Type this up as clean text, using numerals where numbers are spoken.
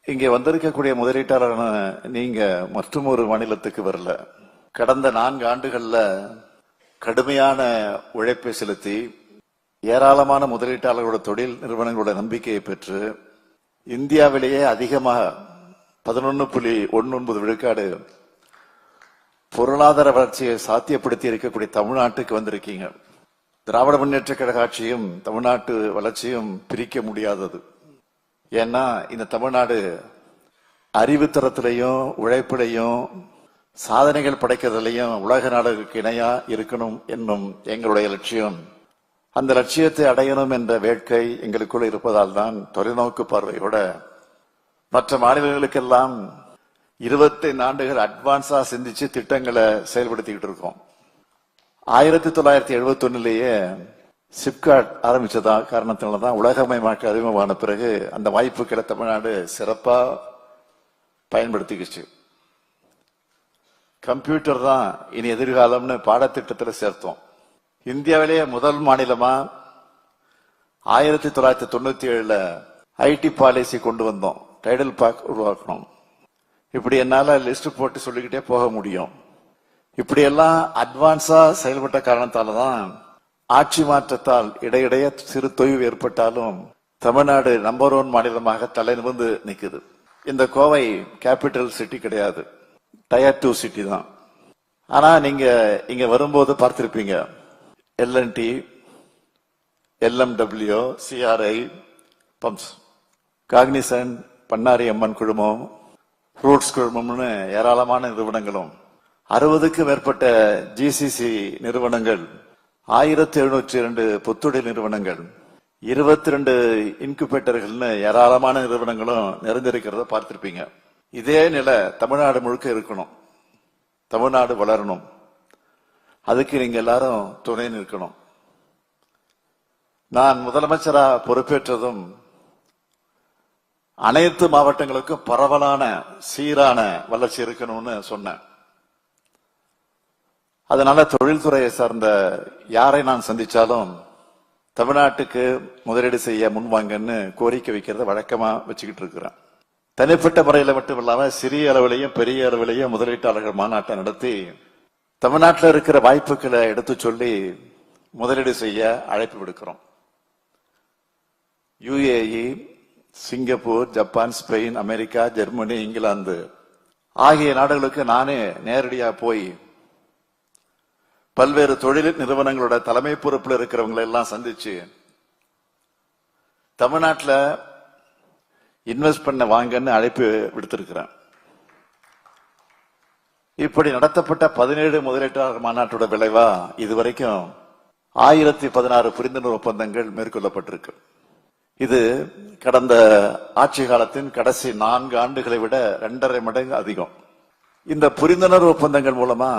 இங்கே வந்திருக்கக்கூடிய முதலீட்டாளரான நீங்க மற்றும் ஒரு மாநிலத்துக்கு வரல. கடந்த 4 ஆண்டுகள்ல கடுமையான உழைப்பை செலுத்தி ஏராளமான முதலீட்டாளர்களோட தொழில் நிறுவனங்களோட நம்பிக்கையை பெற்று இந்தியாவிலேயே அதிகமாக 11.19 விழுக்காடு பொருளாதார வளர்ச்சியை சாத்தியப்படுத்தி இருக்கக்கூடிய தமிழ்நாட்டுக்கு வந்திருக்கீங்க. திராவிட முன்னேற்ற கழக ஆட்சியும் தமிழ்நாட்டு வளர்ச்சியும் பிரிக்க முடியாதது. ஏன்னா இந்த தமிழ்நாடு அறிவுத்தரத்திலையும் உழைப்பிலையும் சாதனைகள் படைக்கிறதுலையும் உலக நாடுகளுக்கு இணையா இருக்கணும் என்னும் எங்களுடைய லட்சியம். அந்த லட்சியத்தை அடையணும் என்ற வேட்கை எங்களுக்குள்ள இருப்பதால் தான் தொலைநோக்கு பார்வையோட மற்ற மாநிலங்களுக்கெல்லாம் 25 ஆண்டுகள் அட்வான்ஸா சிந்திச்சு திட்டங்களை செயல்படுத்திக்கிட்டு இருக்கோம். 1971 சிப்காட் ஆரம்பிச்சதா காரணத்தினாலதான் உலகமயமாக்க அறிமுகமான பிறகு அந்த வாய்ப்புகளை தமிழ்நாடு சிறப்பா பயன்படுத்திக்கிச்சு. கம்ப்யூட்டர் தான் இனி எதிர்காலம்னு பாடத்திட்டத்தில் சேர்த்தோம். இந்தியாவிலேயே முதல் மாநிலமா 1997 ஐடி பாலிசி கொண்டு வந்தோம். டைடல் பார்க் உருவாக்கணும். இப்படி என்னால லிஸ்ட் போட்டு சொல்லிக்கிட்டே போக முடியும். இப்படியெல்லாம் அட்வான்ஸா செயல்பட்ட காரணத்தாலதான் ஆட்சி மாற்றத்தால் இடையிடைய சிறு தொய்வு ஏற்பட்டாலும் தமிழ்நாடு நம்பர் 1 மாநிலமாக தலை நிமிர்ந்து நிக்குது. இந்த கோவை கேபிட்டல் சிட்டி கிடையாது, டயர் 2 சிட்டி தான். ஆனா நீங்க இங்க வரும்போது பார்த்திருப்பீங்க, LNT, LMW, CRI pumps, Cognizant, Bannari Amman குழுமம், ஃப்ரூட்ஸ் குழுமம்னு ஏராளமான நிறுவனங்களும் 60க்கு மேற்பட்ட ஜிசிசி நிறுவனங்கள், 1702 புத்தொழில் நிறுவனங்கள், 22 இன்குபேட்டர்கள்னு ஏராளமான நிறுவனங்களும் நிறைந்திருக்கிறத பார்த்திருப்பீங்க. இதே நிலை தமிழ்நாடு முழுக்க இருக்கணும். தமிழ்நாடு வளரணும். அதுக்கு நீங்க எல்லாரும் துணை நிற்கணும். நான் முதலமைச்சரா பொறுப்பேற்றதும் அனைத்து மாவட்டங்களுக்கும் பரவலான சீரான வளர்ச்சி இருக்கணும்னு சொன்னேன். அதனால தொழில்துறையை சார்ந்த யாரை நான் சந்திச்சாலும் தமிழ்நாட்டுக்கு முதலீடு செய்ய முன்வாங்கன்னு கோரிக்கை வைக்கிறத வழக்கமா வச்சுக்கிட்டு இருக்கிறேன். தனிப்பட்ட முறையில மட்டும் இல்லாம சிறிய அளவிலையும் பெரிய அளவிலையும் முதலீட்டாளர்கள் மாநாட்டை நடத்தி தமிழ்நாட்டில் இருக்கிற வாய்ப்புகளை எடுத்து சொல்லி முதலீடு செய்ய அழைப்பு விடுக்கிறோம். UAE, Singapore, Japan, Spain, America, Germany, England ஆகிய நாடுகளுக்கு நானே நேரடியா போய் பல்வேறு தொழில் நிறுவனங்களோட தலைமை பொறுப்பில் இருக்கிறவங்களை எல்லாம் சந்திச்சு தமிழ்நாட்டில் இன்வெஸ்ட் பண்ண வாங்கன்னு அழைப்பு விடுத்திருக்கிறேன். இப்படி நடத்தப்பட்ட 17 முதலீட்டாளர் மாநாட்டோட விளைவா இதுவரைக்கும் 1016 புரிந்துணர்வு ஒப்பந்தங்கள் மேற்கொள்ளப்பட்டிருக்கு. இது கடந்த ஆட்சி காலத்தின் கடைசி 4 ஆண்டுகளை விட 2.5 மடங்கு அதிகம். இந்த புரிந்துணர்வு ஒப்பந்தங்கள் மூலமா